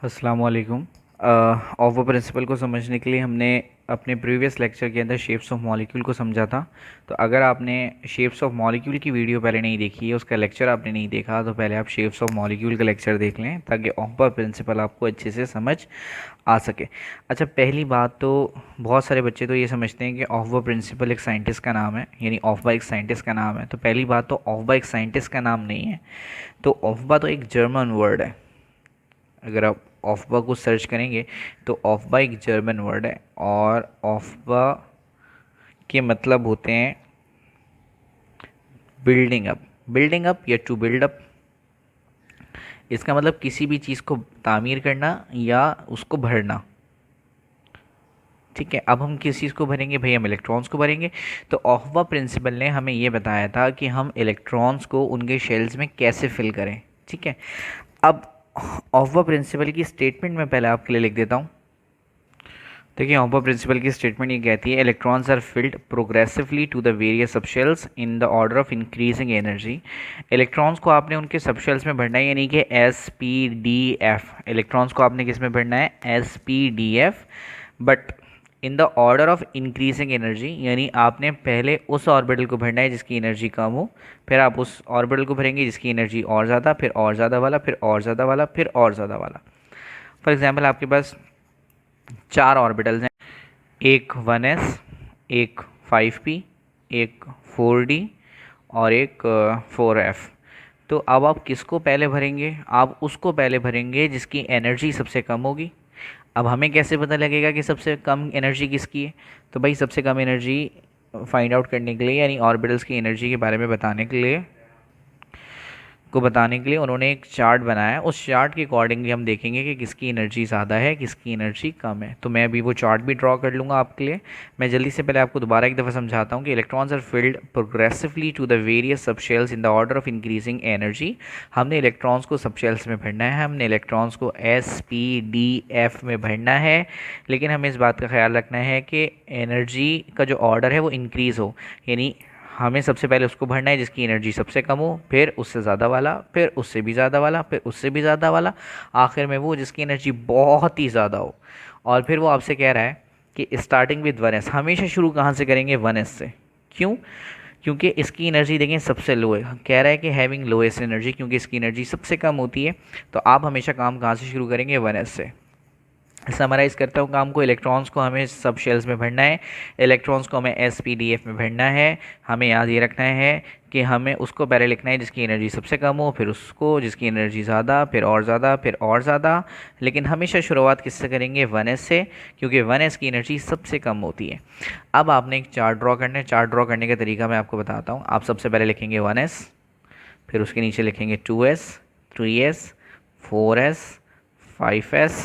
अस्सलाम वालेकुम। Of principal को समझने के लिए हमने अपने प्रीवियस लेक्चर के अंदर शेप्स ऑफ मॉलिक्यूल को समझा था। तो अगर आपने शेप्स ऑफ मॉलिक्यूल की वीडियो पहले नहीं देखी है, उसका लेक्चर आपने नहीं देखा, तो पहले आप शेप्स ऑफ मॉलिक्यूल का लेक्चर देख लें ताकि ऑफ प्रिंसिपल आपको अच्छे से समझ आ सके। अच्छा, पहली बात तो बहुत सारे बच्चे तो ये समझते हैं कि ऑफ प्रिंसिपल एक साइंटिस्ट का नाम है, यानी ऑफ एक साइंटिस्ट का नाम है। तो पहली बात तो ऑफ एक साइंटिस्ट का नाम नहीं है। तो ऑफ तो एक जर्मन वर्ड है। अगर आप ऑफबा को सर्च करेंगे तो ऑफबा एक जर्मन वर्ड है और ऑफबा के मतलब होते हैं बिल्डिंग अप या टू बिल्ड अप। इसका मतलब किसी भी चीज़ को तामीर करना या उसको भरना। ठीक है, अब हम किस चीज़ को भरेंगे भाई? हम इलेक्ट्रॉन्स को भरेंगे। तो ऑफबा प्रिंसिपल ने हमें ये बताया था कि हम इलेक्ट्रॉन्स को उनके शेल्स में कैसे फिल करें। ठीक है, अब ऑफबा प्रिंसिपल की स्टेटमेंट मैं पहले आपके लिए लिख देता हूँ। देखिए, ऑफबा प्रिंसिपल की स्टेटमेंट ये कहती है, electrons are filled progressively to the various subshells in the order of increasing energy. Electrons को आपने उनके सबशेल्स में भरना है, यानी कि s p d f. Electrons को आपने किस में भरना है? S p d f, but in the order of increasing energy, यानी आपने पहले उस ऑर्बिटल को भरना है जिसकी एनर्जी कम हो, फिर आप उस ऑर्बिटल को भरेंगे जिसकी एनर्जी और ज़्यादा, फिर और ज़्यादा वाला, फिर और ज़्यादा वाला, फिर और ज़्यादा वाला। फॉर एग्जाम्पल, आपके पास 4 ऑर्बिटल्स हैं, एक 1s, एक 5p, एक 4d और एक 4f। तो अब आप किसको पहले भरेंगे? आप उसको पहले भरेंगे जिसकी एनर्जी सबसे कम होगी। अब हमें कैसे पता लगेगा कि सबसे कम एनर्जी किसकी है? तो भाई, सबसे कम एनर्जी फाइंड आउट करने के लिए, यानी ऑर्बिटल्स की एनर्जी के बारे में बताने के लिए उन्होंने एक चार्ट बनाया है। उस चार्ट के अकॉर्डिंगली हम देखेंगे कि किसकी एनर्जी ज़्यादा है, किसकी एनर्जी कम है। तो मैं अभी वो चार्ट भी ड्रॉ कर लूँगा आपके लिए। मैं जल्दी से पहले आपको दोबारा एक दफ़ा समझाता हूँ कि electrons are filled progressively to the various subshells in the order of increasing energy. हमने इलेक्ट्रॉन्स को सबशेल्स में भरना है, हमने इलेक्ट्रॉन्स को एस पी डी एफ में भरना है। लेकिन हमें इस बात का ख्याल रखना है कि एनर्जी का जो ऑर्डर है वो इंक्रीज़ हो, यानी हमें सबसे पहले उसको भरना है जिसकी एनर्जी सबसे कम हो, फिर उससे ज़्यादा वाला, फिर उससे भी ज़्यादा वाला, फिर उससे भी ज़्यादा वाला, आखिर में वो जिसकी एनर्जी बहुत ही ज़्यादा हो। और फिर वो आपसे कह रहा है कि स्टार्टिंग विद 1s। हमेशा शुरू कहाँ से करेंगे? 1s से। क्यों? क्योंकि इसकी एनर्जी देखें सबसे लो है। कह रहा है कि हैविंग लोएस्ट एनर्जी, क्योंकि इसकी एनर्जी सबसे कम होती है। तो आप हमेशा काम कहाँ से शुरू करेंगे? 1s से। समराइज़ करता हूँ काम को। इलेक्ट्रॉन्स को हमें सब शेल्स में भरना है, इलेक्ट्रॉन्स को हमें एस पी डी एफ में भरना है। हमें याद ये रखना है कि हमें उसको पहले लिखना है जिसकी एनर्जी सबसे कम हो, फिर उसको जिसकी एनर्जी ज़्यादा, फिर और ज़्यादा, फिर और ज़्यादा। लेकिन हमेशा शुरुआत किससे करेंगे? 1s से, क्योंकि 1s की एनर्जी सबसे कम होती है। अब आपने एक चार्ट ड्रॉ करना है। चार्ट ड्रॉ करने का तरीका मैं आपको बताता हूँ। आप सबसे पहले लिखेंगे 1s, फिर उसके नीचे लिखेंगे 2s, 3s, 4s, 5s,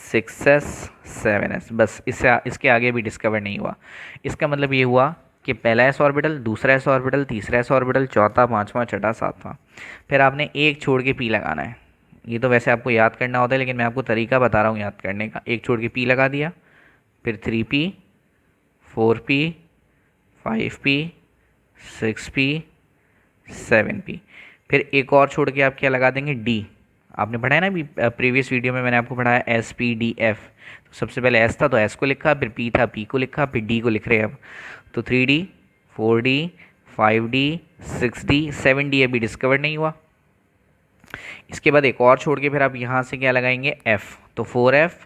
6s, 7s। बस इसके आगे भी डिस्कवर नहीं हुआ। इसका मतलब ये हुआ कि पहला एस ऑर्बिटल, दूसरा एस ऑर्बिटल, तीसरा एस ऑर्बिटल, चौथा, पांचवा, छठा, सातवां। फिर आपने एक छोड़ के पी लगाना है। ये तो वैसे आपको याद करना होता है, लेकिन मैं आपको तरीका बता रहा हूँ याद करने का। एक छोड़ के पी लगा दिया, फिर 3p, 4p, 5p, 6p, 7p। फिर एक और छोड़ के आप क्या लगा देंगे? डी। आपने पढ़ा है ना अभी, प्रीवियस वीडियो में मैंने आपको पढ़ाया एस पी डी एफ। तो सबसे पहले एस था तो एस को लिखा, फिर पी था पी को लिखा, फिर डी को लिख रहे हैं अब। तो 3d, 4d, 5d, 6d, 7d अभी डिस्कवर नहीं हुआ। इसके बाद एक और छोड़ के फिर आप यहाँ से क्या लगाएंगे? एफ। तो 4f,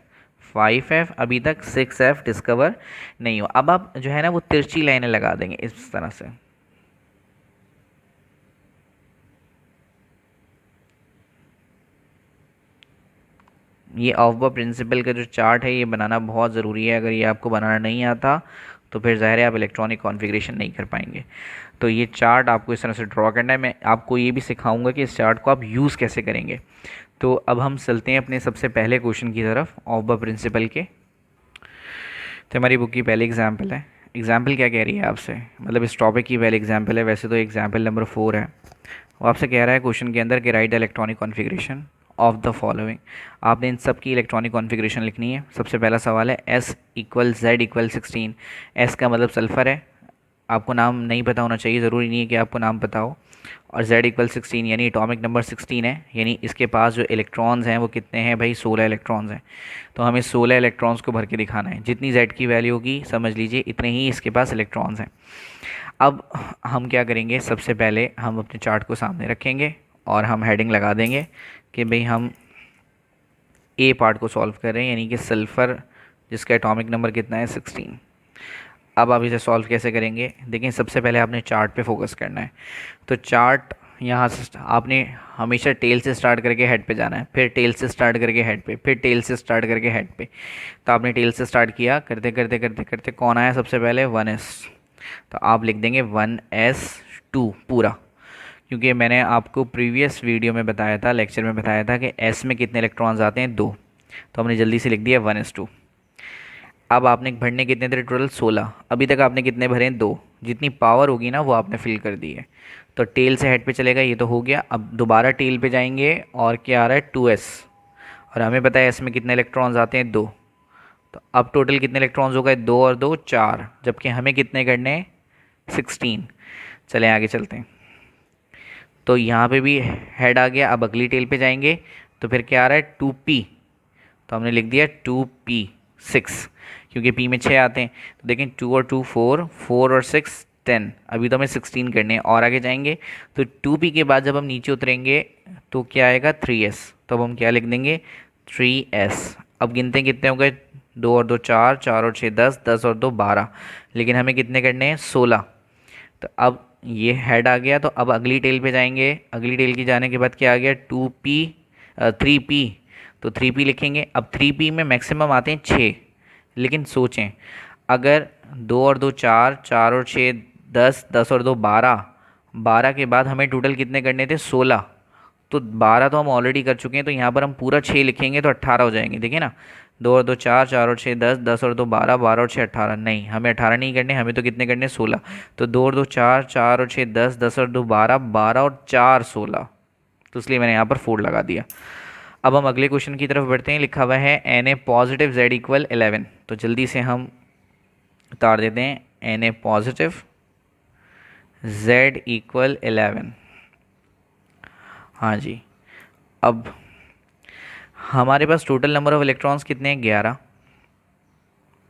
5f, अभी तक 6f डिस्कवर नहीं हुआ। अब आप जो है ना वो तिरछी लाइनें लगा देंगे इस तरह से। ये ऑफ प्रिंसिपल का जो चार्ट है ये बनाना बहुत ज़रूरी है। अगर ये आपको बनाना नहीं आता तो फिर ज़ाहिर है आप इलेक्ट्रॉनिक कॉन्फ़िगरेशन नहीं कर पाएंगे। तो ये चार्ट आपको इस तरह से ड्रॉ करना है। मैं आपको ये भी सिखाऊंगा कि इस चार्ट को आप यूज़ कैसे करेंगे। तो अब हम चलते हैं अपने सबसे पहले क्वेश्चन की तरफ ऑफ प्रिंसिपल के। तो हमारी बुक की पहली एग्जाम्पल है। एग्जाम्पल क्या कह रही है आपसे, मतलब इस टॉपिक की पहली एग्जाम्पल है। वैसे तो एग्जाम्पल नंबर 4 है। वो आपसे कह रहा है क्वेश्चन के अंदर कि right the electronic configuration of the following. आपने इन सब की इलेक्ट्रॉनिक कॉन्फ़िगरेशन लिखनी है। सबसे पहला सवाल है S = Z = 16। S का मतलब सल्फ़र है। आपको नाम नहीं पता होना चाहिए, ज़रूरी नहीं है कि आपको नाम पता हो। और Z इक्वल 16 यानी एटॉमिक नंबर 16 है, यानी इसके पास जो इलेक्ट्रॉन्स हैं वो कितने हैं भाई, 16 इलेक्ट्रॉन्स हैं। तो हमें 16 इलेक्ट्रॉन्स को भर के दिखाना है, जितनी Z की वैल्यू होगी समझ लीजिए इतने ही इसके पास इलेक्ट्रॉन्स हैं। अब हम क्या करेंगे, सबसे पहले हम अपने चार्ट को सामने रखेंगे और हम हेडिंग लगा देंगे कि भाई हम ए पार्ट को सॉल्व कर रहे हैं, यानी कि सल्फ़र जिसका एटॉमिक नंबर कितना है 16। अब आप इसे सॉल्व कैसे करेंगे, देखें सबसे पहले आपने चार्ट पे फोकस करना है। तो चार्ट यहाँ से आपने हमेशा टेल से स्टार्ट करके हेड पे जाना है, फिर टेल से स्टार्ट करके हेड पे, फिर टेल से स्टार्ट करके हेड पे। तो आपने टेल से स्टार्ट किया, करते करते करते करते कौन आया सबसे पहले, 1s। तो आप लिख देंगे 1s2 पूरा, क्योंकि मैंने आपको प्रीवियस वीडियो में बताया था, लेक्चर में बताया था कि एस में कितने इलेक्ट्रॉन्स आते हैं, 2। तो हमने जल्दी से लिख दिया 1s2। अब आपने भरने कितने थे टोटल, 16। अभी तक आपने कितने भरे हैं, 2। जितनी पावर होगी ना वो आपने फिल कर दी है। तो टेल से हेड पे चलेगा, ये तो हो गया। अब दोबारा टेल पे जाएंगे और क्या आ रहा है, 2s। और हमें पता है एस में कितने इलेक्ट्रॉन्स आते हैं, 2। तो अब टोटल कितने इलेक्ट्रॉन्स हो गए, 2 और 2 4, जबकि हमें कितने करने हैं, 16। चलें आगे चलते हैं। तो यहाँ पे भी हेड आ गया, अब अगली टेल पे जाएंगे तो फिर क्या आ रहा है, 2p। तो हमने लिख दिया 2p6, क्योंकि p में 6 आते हैं। तो देखें 2 और 2 4, 4 और 6 10। अभी तो हमें 16 करने हैं और आगे जाएंगे। तो 2p के बाद जब हम नीचे उतरेंगे तो क्या आएगा, 3s। तो अब हम क्या लिख देंगे, 3s। अब गिनते हैं कितने हो गए, 2 और 2 4, 4 और 6 10, 10 और 2 12। लेकिन हमें कितने करने हैं, 16। तो अब ये हेड आ गया। तो अब अगली टेल पे जाएंगे, अगली टेल की जाने के बाद क्या आ गया, 2p 3p। तो 3p लिखेंगे। अब 3p में मैक्सिमम आते हैं 6। लेकिन सोचें, अगर 2 और 2 4, 4 और 6 10, 10 और 2 12, 12 के बाद हमें टोटल कितने करने थे, 16। तो 12 तो हम ऑलरेडी कर चुके हैं, तो यहाँ पर हम पूरा 6 लिखेंगे तो 18 हो जाएंगे। देखिए ना, 2 और 2 4, 4 और 6 10, 10 और 2 12, 12 और 6 18। नहीं, हमें 18 नहीं करने, हमें तो कितने करने, 16। तो 2 और 2 4, 4 और 6 10, 10 और 2 12, 12 और 4 16। तो इसलिए मैंने यहाँ पर 4 लगा दिया। अब हम अगले क्वेश्चन की तरफ बढ़ते हैं। लिखा हुआ है Na पॉजिटिव Z इक्वल 11। तो जल्दी से हम उतार देते हैं, Na पॉजिटिव Z इक्वल 11। हाँ जी। अब हमारे पास टोटल नंबर ऑफ इलेक्ट्रॉन्स कितने हैं, 11।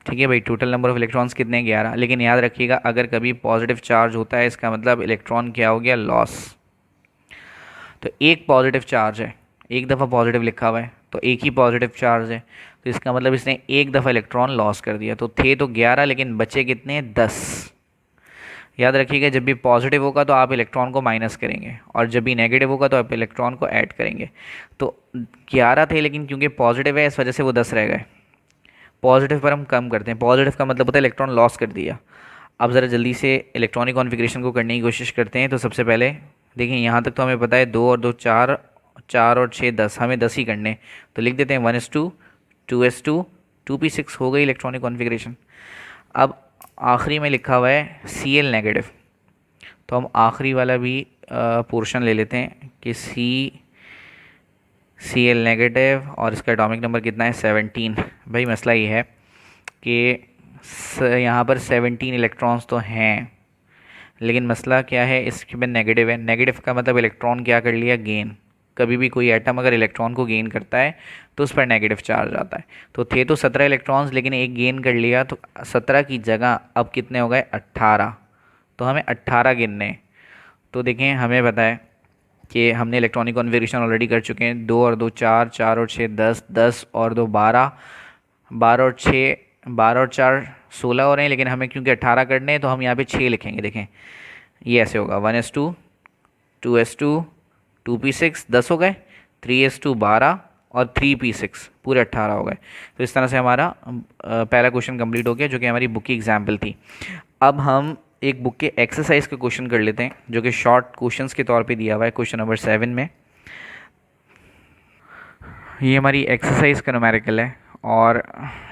ठीक है भाई, टोटल नंबर ऑफ इलेक्ट्रॉन्स कितने हैं, 11। लेकिन याद रखिएगा, अगर कभी पॉजिटिव चार्ज होता है इसका मतलब इलेक्ट्रॉन क्या हो गया, लॉस। तो एक पॉजिटिव चार्ज है, एक दफ़ा पॉजिटिव लिखा हुआ है तो एक ही पॉजिटिव चार्ज है, तो इसका मतलब इसने एक दफ़ा इलेक्ट्रॉन लॉस कर दिया। तो थे तो 11 लेकिन बचे कितने, 10। याद रखिएगा, जब भी पॉजिटिव होगा तो आप इलेक्ट्रॉन को माइनस करेंगे, और जब भी नेगेटिव होगा तो आप इलेक्ट्रॉन को ऐड करेंगे। तो 11 थे, लेकिन क्योंकि पॉजिटिव है इस वजह से वो 10 रह गए। पॉजिटिव पर हम कम करते हैं, पॉजिटिव का मतलब होता है इलेक्ट्रॉन लॉस कर दिया। अब ज़रा जल्दी से इलेक्ट्रॉनिक कॉन्फ़िगरेशन को करने की कोशिश करते हैं। तो सबसे पहले देखिए, यहाँ तक तो हमें पता है 2 और 2 4, 4 और 6 10, हमें 10 ही करने। तो लिख देते हैं 1s2, 2s2, 2p6 हो गई इलेक्ट्रॉनिक कॉन्फ़िगरेशन। अब आखिरी में लिखा हुआ है Cl नेगेटिव। तो हम आखिरी वाला भी पोर्शन ले लेते हैं कि Cl नेगेटिव, और इसका एटॉमिक नंबर कितना है, 17। भाई मसला ये है कि यहाँ पर 17 इलेक्ट्रॉन्स तो हैं, लेकिन मसला क्या है, इसमें नेगेटिव है। नेगेटिव का मतलब इलेक्ट्रॉन क्या कर लिया, गेन। कभी भी कोई एटम अगर इलेक्ट्रॉन को गेन करता है तो उस पर नेगेटिव चार्ज आता है। तो थे तो 17 इलेक्ट्रॉन्स, लेकिन एक गेन कर लिया, तो 17 की जगह अब कितने हो गए, 18। तो हमें 18 गिनने हैं। तो देखें, हमें पता है कि हमने इलेक्ट्रॉनिक कॉन्फ़िगरेशन ऑलरेडी कर चुके हैं। 2 और 2 4, 4 और 6 10, 10 और 2 12, 12 और 6, 12 और 4 16 हो रहे हैं, लेकिन हमें क्योंकि 18 करने हैं तो हम यहाँ पे 6 लिखेंगे। देखें ये ऐसे होगा, 1s2, 2s2, 2p6 10 हो गए, 3s2 12 और 3p6 पूरे 18 हो गए। तो इस तरह से हमारा पहला क्वेश्चन कंप्लीट हो गया, जो कि हमारी बुक की एग्जाम्पल थी। अब हम एक बुक के एक्सरसाइज के क्वेश्चन कर लेते हैं, जो कि शॉर्ट क्वेश्चंस के तौर पे दिया हुआ है क्वेश्चन नंबर 7 में। ये हमारी एक्सरसाइज का न्यूमेरिकल है, और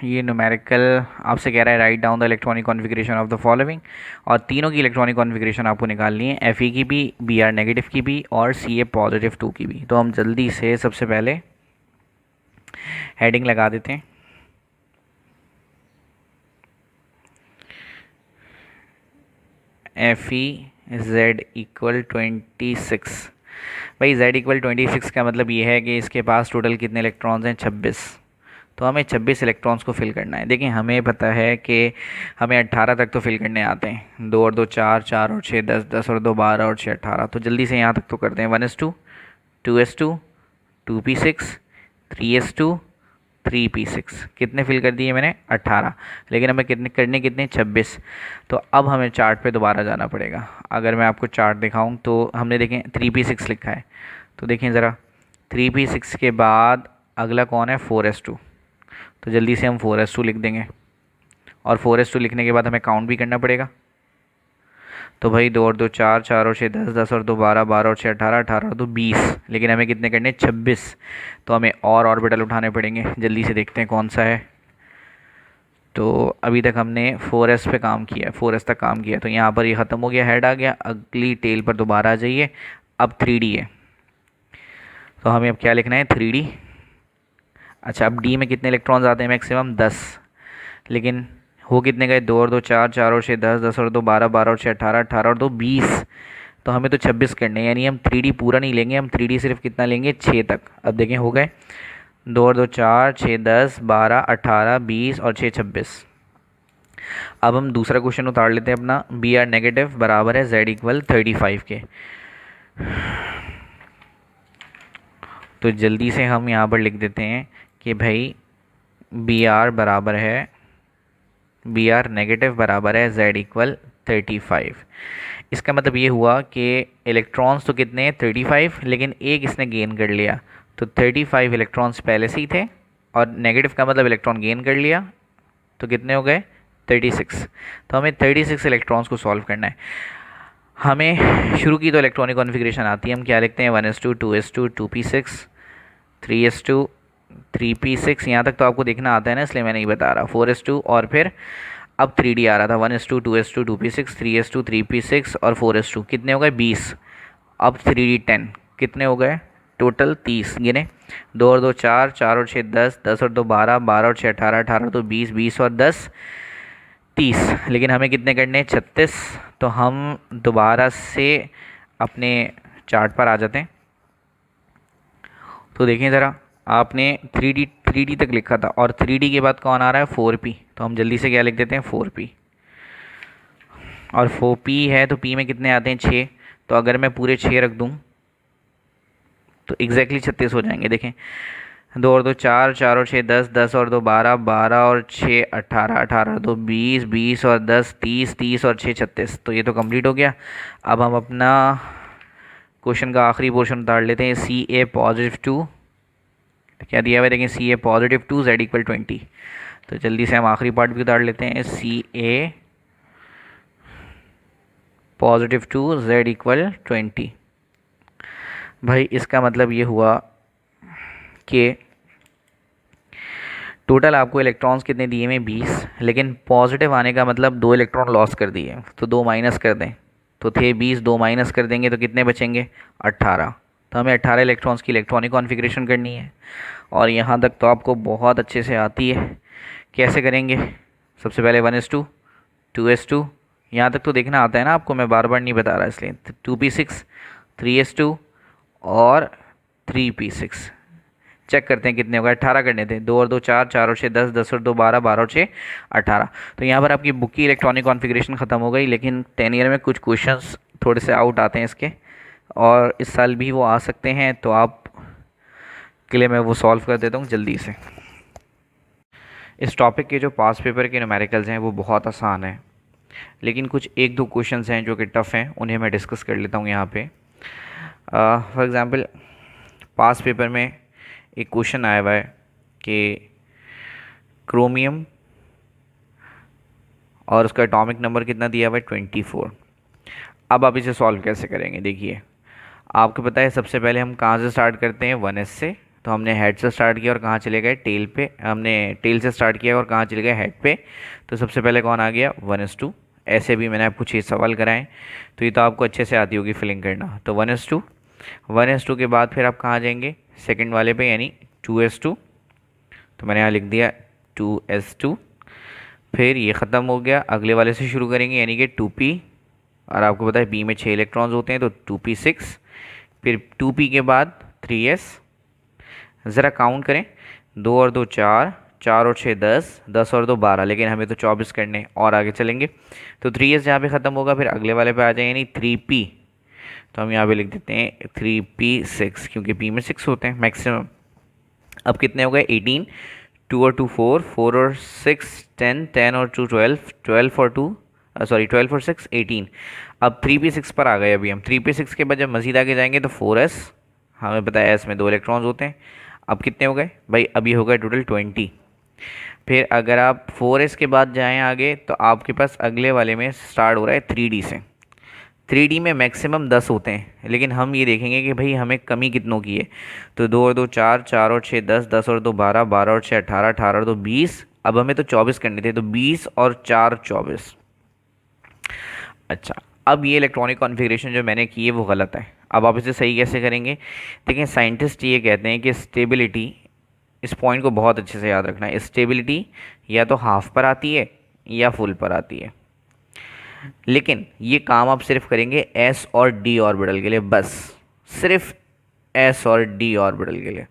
ये न्यूमेरिकल आपसे कह रहा है write down the electronic configuration of the following. और तीनों की इलेक्ट्रॉनिक कॉन्फ़िगरेशन आपको निकालनी है, Fe की भी, Br नेगेटिव की भी, और Ca पॉजिटिव 2 की भी। तो हम जल्दी से सबसे पहले हेडिंग लगा देते हैं, Fe z इक्वल 26। भाई z इक्वल 26 का मतलब ये है कि इसके पास टोटल कितने इलेक्ट्रॉन्स हैं, 26। तो हमें 26 इलेक्ट्रॉन्स को फिल करना है। देखिए हमें पता है कि हमें 18 तक तो फिल करने आते हैं, 2 और 2 4, 4 और 6 10, 10 और 2 12 और 6 18। तो जल्दी से यहाँ तक तो करते हैं। 1s2, 2s2, 2p6, 3s2, 3p6। कितने फिल कर दिए मैंने, 18। लेकिन हमें कितने 26। तो अब हमें चार्ट पे दोबारा जाना पड़ेगा। अगर मैं आपको चार्ट दिखाऊं तो हमने देखें 3p6 लिखा है, तो देखें ज़रा 3p6 के बाद अगला कौन है, 4s2। तो जल्दी से हम 4s2 लिख देंगे, और 4s2 लिखने के बाद हमें काउंट भी करना पड़ेगा। तो भाई 2 और 2 4, 4 और 6 10, 10 और 2 12, 12 और 6 18, 18 और 2 20। लेकिन हमें कितने करने, 26। तो हमें और ऑर्बिटल उठाने पड़ेंगे। जल्दी से देखते हैं कौन सा है। तो अभी तक हमने 4s पे काम किया, 4s तक काम किया। तो यहाँ पर ये ख़त्म हो गया, हेड आ गया। अगली टेल पर दोबारा आ जाइए। अब 3D है, तो हमें अब क्या लिखना है, 3D। अच्छा, अब डी में कितने इलेक्ट्रॉन्स आते हैं, मैक्सिमम 10। लेकिन हो कितने गए, 2 और 2 4, 4 और 6 10, 10 और 2 12, 12 और 6 18, 18 और 2 20। तो हमें तो 26 करने हैं, यानी हम 3D पूरा नहीं लेंगे, हम 3D सिर्फ कितना लेंगे, 6 तक। अब देखें हो गए, 2 और 2 4, 6 10, 12, 18, 20 और 6 26। अब हम दूसरा क्वेश्चन उतार लेते हैं अपना। बी आर नेगेटिव बराबर है z इक्वल 35 के। तो जल्दी से हम यहाँ पर लिख देते हैं कि भाई बी आर बराबर है, बी आर नेगेटिव बराबर है z इक्वल 35। इसका मतलब ये हुआ कि इलेक्ट्रॉन्स तो कितने हैं, 35, लेकिन एक इसने गेन कर लिया। तो 35 इलेक्ट्रॉन्स पहले से ही थे, और नेगेटिव का मतलब इलेक्ट्रॉन गेन कर लिया। तो कितने हो गए, 36। तो हमें 36 इलेक्ट्रॉन्स को सॉल्व करना है। हमें शुरू की तो इलेक्ट्रॉनिक कॉन्फ़िगरेशन आती है। हम क्या लिखते हैं, 1s2, 2s2, 2p6, 3s2, 3p6। यहाँ तक तो आपको देखना आता है ना, इसलिए मैं नहीं बता रहा। 4s2 और फिर अब 3D आ रहा था, 1s2, 2s2, 2p6, 3s2, 3p6 और 4s2। कितने हो गए, 20। अब 3D 10। कितने हो गए, टोटल 30। गिने, 2 और 2 4, 4 और 6 10, 10 और 2 12, 12 और 6 18, 18 तो 20, 20 और 10 30। लेकिन हमें कितने करने हैं, 36। तो हम दोबारा से अपने चार्ट पर आ जाते हैं। तो देखें ज़रा, आपने 3D तक लिखा था, और 3D के बाद कौन आ रहा है, 4p। तो हम जल्दी से क्या लिख देते हैं, 4p। और 4p है तो p में कितने आते हैं, 6। तो अगर मैं पूरे 6 रख दूं तो एग्जैक्टली 36 हो जाएंगे। देखें, 2 और 2 4, 4 और 6 10, 10 और 2 12, 12 और 6 18, 18 2 20, 20 और 10 30, 30 और 6 36। तो ये तो कंप्लीट हो गया। अब हम अपना क्वेश्चन का आखिरी पोर्शन उतार लेते हैं। सी ए पॉजिटिव 2, क्या दिया हुआ है देखें, सी ए पॉजिटिव 2 z इक्वल 20। तो जल्दी से हम आखिरी पार्ट भी उतार लेते हैं। सी ए पॉजिटिव 2 z इक्वल 20। भाई इसका मतलब ये हुआ कि टोटल आपको इलेक्ट्रॉन्स कितने दिए हैं, 20। लेकिन पॉजिटिव आने का मतलब 2 इलेक्ट्रॉन लॉस कर दिए, तो 2 माइनस कर दें। तो थे 20, 2 माइनस कर देंगे तो कितने बचेंगे, 18। तो हमें 18 इलेक्ट्रॉन्स की इलेक्ट्रॉनिक कॉन्फ़िगरेशन करनी है। और यहाँ तक तो आपको बहुत अच्छे से आती है। कैसे करेंगे, सबसे पहले 1s2, 2s2, यहाँ तक तो देखना आता है ना आपको, मैं बार बार नहीं बता रहा इसलिए। 2p6, 3s2 और 3p6। चेक करते हैं कितने हो गए, 18 करने थे। 2 और 2 4, 4 और 6 10, 10 और 2 12, 12 और 6 18। तो यहाँ पर आपकी बुक की इलेक्ट्रॉनिक कॉन्फ़िगरेशन ख़त्म हो गई। लेकिन 10 ईयर में कुछ क्वेश्चंस थोड़े से आउट आते हैं इसके, और इस साल भी वो आ सकते हैं। तो आप के लिए मैं वो सॉल्व कर देता हूँ जल्दी से। इस टॉपिक के जो पास पेपर के न्यूमेरिकल्स हैं वो बहुत आसान है, लेकिन कुछ एक दो क्वेश्चंस हैं जो कि टफ़ हैं, उन्हें मैं डिस्कस कर लेता हूँ यहाँ पे। फॉर एग्ज़ाम्पल, पास पेपर में एक क्वेश्चन आया हुआ है कि क्रोमियम और उसका एटॉमिक नंबर कितना दिया हुआ है, 24। अब आप इसे सॉल्व कैसे करेंगे, देखिए आपको पता है सबसे पहले हम कहाँ से स्टार्ट करते हैं, 1s से। तो हमने हेड से स्टार्ट किया और कहाँ चले गए, टेल पे। हमने टेल से स्टार्ट किया और कहाँ चले गए, हेड पे। तो सबसे पहले कौन आ गया, 1s2। ऐसे भी मैंने आपको 6 सवाल कराएं, तो ये तो आपको अच्छे से आती होगी फिलिंग करना। तो 1s2, 1s2 के बाद फिर आप कहाँ जाएंगे, सेकंड वाले पे, यानी 2s2। तो मैंने यहाँ लिख दिया 2s2। फिर ये ख़त्म हो गया, अगले वाले से शुरू करेंगे, यानी कि 2p। और आपको पता है पी में 6 इलेक्ट्रॉन्स होते हैं, तो 2p6, फिर 2p के बाद 3s। ज़रा काउंट करें, 2 और 2 4, 4 और 6 10, 10 और 2 12, लेकिन हमें तो 24 करने हैं। और आगे चलेंगे तो 3s जहाँ पे ख़त्म होगा फिर अगले वाले पे आ जाए, यानी 3p। तो हम यहाँ पे लिख देते हैं 3p6, क्योंकि p में 6 होते हैं मैक्सिमम। अब कितने हो गए 18, 2 और 2 4, 4 और 6 10, 10 और 2 12, 12 और 2 सॉरी 12 और 6 18। अब 3p6 पर आ गए अभी हम। 3p6 के बाद जब मज़ीद आगे जाएंगे तो 4s, हमें पता है s में 2 इलेक्ट्रॉन्स होते हैं। अब कितने हो गए भाई, अभी हो गए टोटल 20। फिर अगर आप 4s के बाद जाएं आगे तो आपके पास अगले वाले में स्टार्ट हो रहा है 3d से। 3D में मैक्सिमम 10 होते हैं, लेकिन हम ये देखेंगे कि भाई हमें कमी कितनों की है। तो 2 और 2 4, 4 और 6 10, 10 और 2 12, 12 और 6 18, 18 और 2 20। अब हमें तो 24 करने थे, तो 20 और 4 24। अच्छा, अब ये इलेक्ट्रॉनिक कॉन्फ़िगरेशन जो मैंने की है वो गलत है। अब आप इसे सही कैसे करेंगे? देखिए, साइंटिस्ट ये कहते हैं कि स्टेबिलिटी, इस पॉइंट को बहुत अच्छे से याद रखना है, स्टेबिलिटी या तो हाफ पर आती है या फुल पर आती है। लेकिन ये काम आप सिर्फ करेंगे एस और डी ऑर्बिटल के लिए, बस सिर्फ एस और डी ऑर्बिटल के लिए।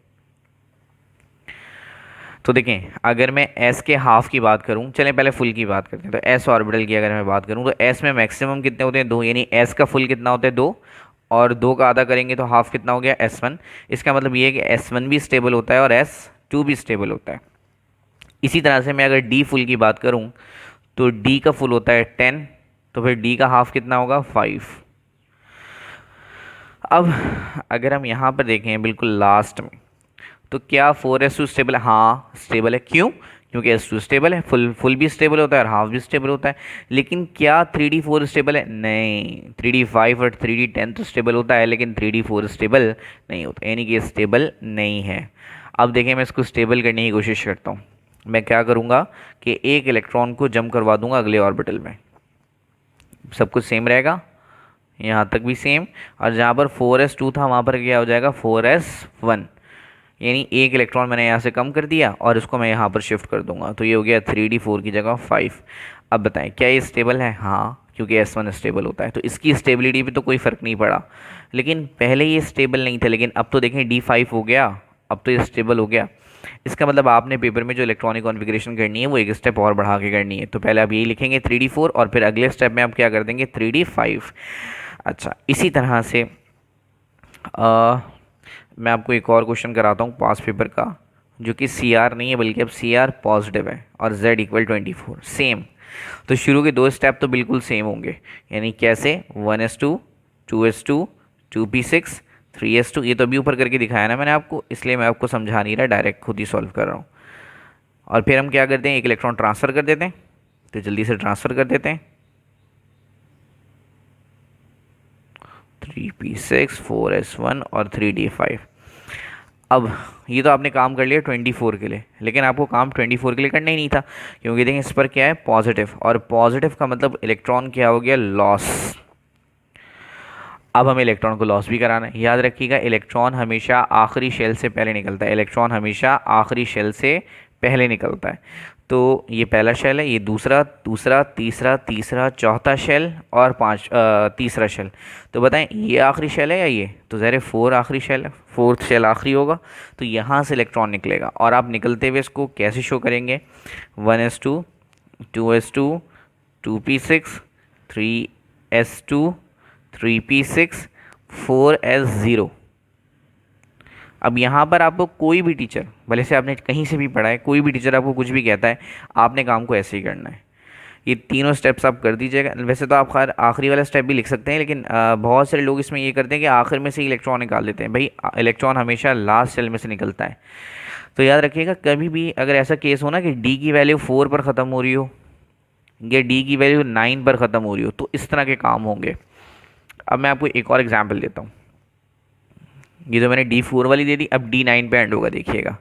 तो देखें, अगर मैं एस के हाफ की बात करूं, चलें पहले फुल की बात करते हैं। तो एस ऑर्बिटल की अगर मैं बात करूं तो एस में मैक्सिमम कितने होते हैं? 2, यानी एस का फुल कितना होता है? 2, और 2 का आधा करेंगे तो हाफ कितना हो गया? S1। इसका मतलब ये है कि S1 भी स्टेबल होता है और S2 भी स्टेबल होता है। इसी तरह से मैं अगर डी फुल की बात करूं तो डी का फुल होता है 10, तो फिर डी का हाफ कितना होगा? 5। अब अगर हम यहाँ पर देखें बिल्कुल लास्ट में, तो क्या 4s2 स्टेबल है? हाँ स्टेबल है। क्यों? क्योंकि S2 स्टेबल है, फुल भी स्टेबल होता है और हाफ भी स्टेबल होता है। लेकिन क्या 3d4 स्टेबल है? नहीं। 3d5 और 3d10 तो स्टेबल होता है, लेकिन 3d4 स्टेबल नहीं होता, यानी कि स्टेबल नहीं है। अब देखें, मैं इसको स्टेबल करने की कोशिश करता हूँ। मैं क्या करूँगा कि एक इलेक्ट्रॉन को जंप करवा दूंगा अगले ऑर्बिटल में, सब कुछ सेम रहेगा, यहाँ तक भी सेम। और जहाँ पर 4s2 था वहाँ पर क्या हो जाएगा? 4s1, यानी एक इलेक्ट्रॉन मैंने यहाँ से कम कर दिया और इसको मैं यहाँ पर शिफ्ट कर दूंगा, तो ये हो गया 3d4 की जगह 5। अब बताएं क्या ये स्टेबल है? हाँ, क्योंकि S1 स्टेबल होता है, तो इसकी स्टेबिलिटी पे तो कोई फ़र्क नहीं पड़ा। लेकिन पहले ये स्टेबल नहीं था, लेकिन अब तो देखें D5 हो गया, अब तो ये स्टेबल हो गया। इसका मतलब आपने पेपर में जो इलेक्ट्रॉनिक कॉन्फ़िगरेशन करनी है वो एक स्टेप और बढ़ा के करनी है। तो पहले आप यही लिखेंगे 3d4, और फिर अगले स्टेप में आप क्या कर देंगे? 3d5। अच्छा, इसी तरह से मैं आपको एक और क्वेश्चन कराता हूँ पास पेपर का, जो कि CR नहीं है बल्कि अब CR पॉजिटिव है और Z = 24, सेम। तो शुरू के 2 स्टेप तो बिल्कुल सेम होंगे, यानी कैसे? 1s2, 2s2, 2p6, 3s2। ये तो अभी ऊपर करके दिखाया ना मैंने आपको, इसलिए मैं आपको समझा नहीं रहा, डायरेक्ट खुद ही सॉल्व कर रहा हूँ। और फिर हम क्या करते हैं? एक इलेक्ट्रॉन ट्रांसफ़र कर देते हैं, तो जल्दी से ट्रांसफ़र कर देते हैं। 3p6, 4s1 और 3d5। अब ये तो आपने काम कर लिया 24 के लिए, लेकिन आपको काम 24 के लिए करना ही नहीं था, क्योंकि देखें इस पर क्या है? पॉजिटिव, और पॉजिटिव का मतलब इलेक्ट्रॉन क्या हो गया? लॉस। अब हमें इलेक्ट्रॉन को लॉस भी कराना है। याद रखिएगा, इलेक्ट्रॉन हमेशा आखिरी शेल से पहले निकलता है, इलेक्ट्रॉन हमेशा आखिरी शेल से पहले निकलता है। तो ये पहला शेल है, ये दूसरा, तीसरा, चौथा शेल और तीसरा शेल। तो बताएं ये आखिरी शेल है या ये? तो ज़रा 4 आखिरी शेल है, 4th शेल आखिरी होगा, तो यहाँ से इलेक्ट्रॉन निकलेगा। और आप निकलते हुए इसको कैसे शो करेंगे? 1s2, 2s2, 2p6, 3s2, 3p6, 4s0। अब यहाँ पर आपको कोई भी टीचर, भले से आपने कहीं से भी पढ़ा है, कोई भी टीचर आपको कुछ भी कहता है, आपने काम को ऐसे ही करना है। ये तीनों स्टेप्स आप कर दीजिएगा। वैसे तो आप खैर आखिरी वाला स्टेप भी लिख सकते हैं, लेकिन बहुत सारे लोग इसमें ये करते हैं कि आखिर में से इलेक्ट्रॉन निकाल देते हैं। भाई इलेक्ट्रॉन हमेशा लास्ट सेल में से निकलता है। तो याद रखिएगा, कभी भी अगर ऐसा केस हो ना कि डी की वैल्यू 4 पर ख़त्म हो रही हो या डी की वैल्यू 9 पर ख़त्म हो रही हो, तो इस तरह के काम होंगे। अब मैं आपको एक और एग्जाम्पल देता हूँ। ये तो मैंने D4 वाली दे दी, अब D9 पे एंड होगा, देखिएगा।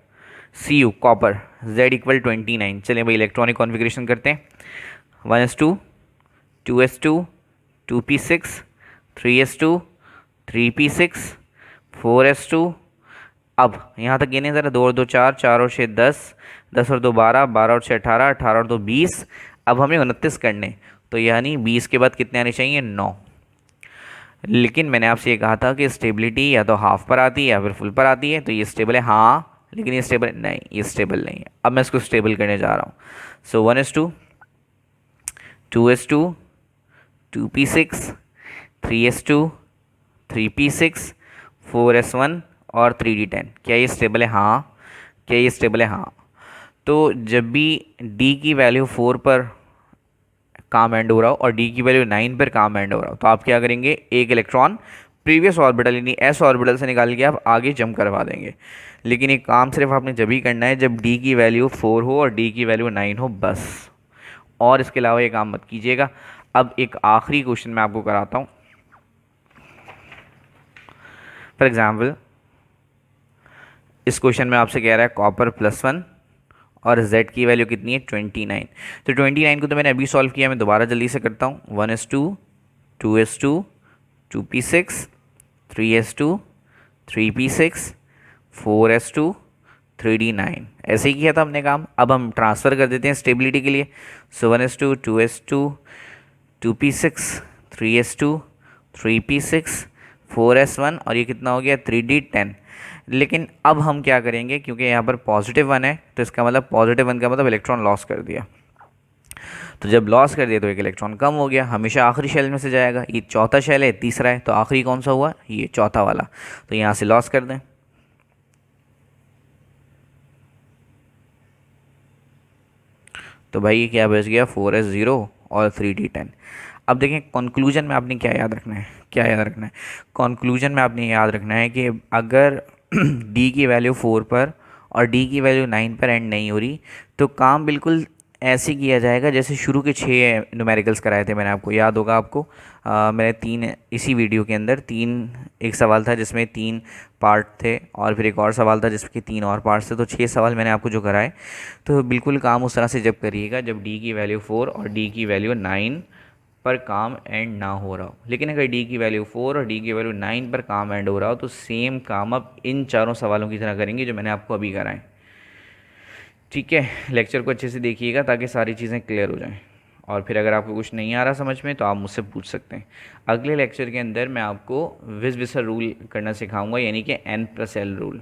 Cu copper, Z = 29। चलिए भाई इलेक्ट्रॉनिक कॉन्फ़िगरेशन करते हैं। 1s2, 2s2, 2p6, 3s2, 3p6, 4s2। अब यहाँ तक गिने ज़रा, 2 और 2 4, 4 और 6 10, 10 और 2 12, 12 और 6 18, 18 और 2 20। अब हमें 29 करने, तो यानी 20 के बाद कितने आने चाहिए? 9। लेकिन मैंने आपसे ये कहा था कि स्टेबिलिटी या तो हाफ पर आती है या फिर फुल पर आती है, तो ये स्टेबल है हाँ, लेकिन ये स्टेबल नहीं, ये स्टेबल नहीं है। अब मैं इसको स्टेबल करने जा रहा हूँ। सो 1:2, 2:2, 2p6, 3:2, 3p6, 4s1 और 3d10। क्या ये स्टेबल है हाँ? क्या ये स्टेबल है हाँ? तो जब भी d की वैल्यू 4 पर काम एंड हो रहा हो और d की वैल्यू 9 पर काम एंड हो रहा हो, तो आप क्या करेंगे, एक इलेक्ट्रॉन प्रीवियस ऑर्बिटल यानी एस ऑर्बिटल से निकाल के आप आगे जंप करवा देंगे। लेकिन ये काम सिर्फ आपने जब ही करना है जब d की वैल्यू 4 हो और d की वैल्यू 9 हो, बस। और इसके अलावा ये काम मत कीजिएगा। अब एक आखिरी क्वेश्चन मैं आपको कराता हूँ। फॉर एग्जाम्पल इस क्वेश्चन में आपसे कह रहा है कॉपर +1 और z की वैल्यू कितनी है 29। तो 29 को तो मैंने अभी सॉल्व किया, मैं दोबारा जल्दी से करता हूँ। 1:2, 2:2, 2p6, 3:2, 3p6, 4:2, 3d9। ऐसे ही किया था हमने काम। अब हम ट्रांसफ़र कर देते हैं स्टेबिलिटी के लिए। सो 1:2, 2:2, 2p6, 3:2, 3p6, 4s1 और ये कितना हो गया 3d10। लेकिन अब हम क्या करेंगे, क्योंकि यहाँ पर +1 है तो इसका मतलब +1 का मतलब इलेक्ट्रॉन लॉस कर दिया। तो जब लॉस कर दिया तो एक इलेक्ट्रॉन कम हो गया, हमेशा आखिरी शेल में से जाएगा। ये चौथा शेल है, तीसरा है, तो आखिरी कौन सा हुआ, ये चौथा वाला। तो यहाँ से लॉस कर दें। तो भाई ये क्या बच गया 4s0 और 3d10। अब देखें कंक्लूजन में आपने क्या याद रखना है, क्या याद रखना है। कंक्लूजन में आपने याद रखना है कि अगर d की वैल्यू 4 पर और d की वैल्यू 9 पर एंड नहीं हो रही, तो काम बिल्कुल ऐसे किया जाएगा जैसे शुरू के 6 न्यूमेरिकल्स कराए थे मैंने, आपको याद होगा। आपको मैंने 3 इसी वीडियो के अंदर 3, एक सवाल था जिसमें 3 पार्ट थे और फिर एक और सवाल था जिसके 3 और पार्ट्स थे, तो 6 सवाल मैंने आपको जो कराए। तो बिल्कुल काम उस तरह से जब करिएगा जब d की वैल्यू 4 और d की वैल्यू 9 पर काम एंड ना हो रहा हो। लेकिन अगर d की वैल्यू 4 और d की वैल्यू 9 पर काम एंड हो रहा हो, तो सेम काम आप इन चारों सवालों की तरह करेंगे जो मैंने आपको अभी कराएं। ठीक है, लेक्चर को अच्छे से देखिएगा ताकि सारी चीज़ें क्लियर हो जाएं। और फिर अगर आपको कुछ नहीं आ रहा समझ में तो आप मुझसे पूछ सकते हैं। अगले लेक्चर के अंदर मैं आपको विस विसर रूल करना सिखाऊंगा, यानी कि n+l रूल।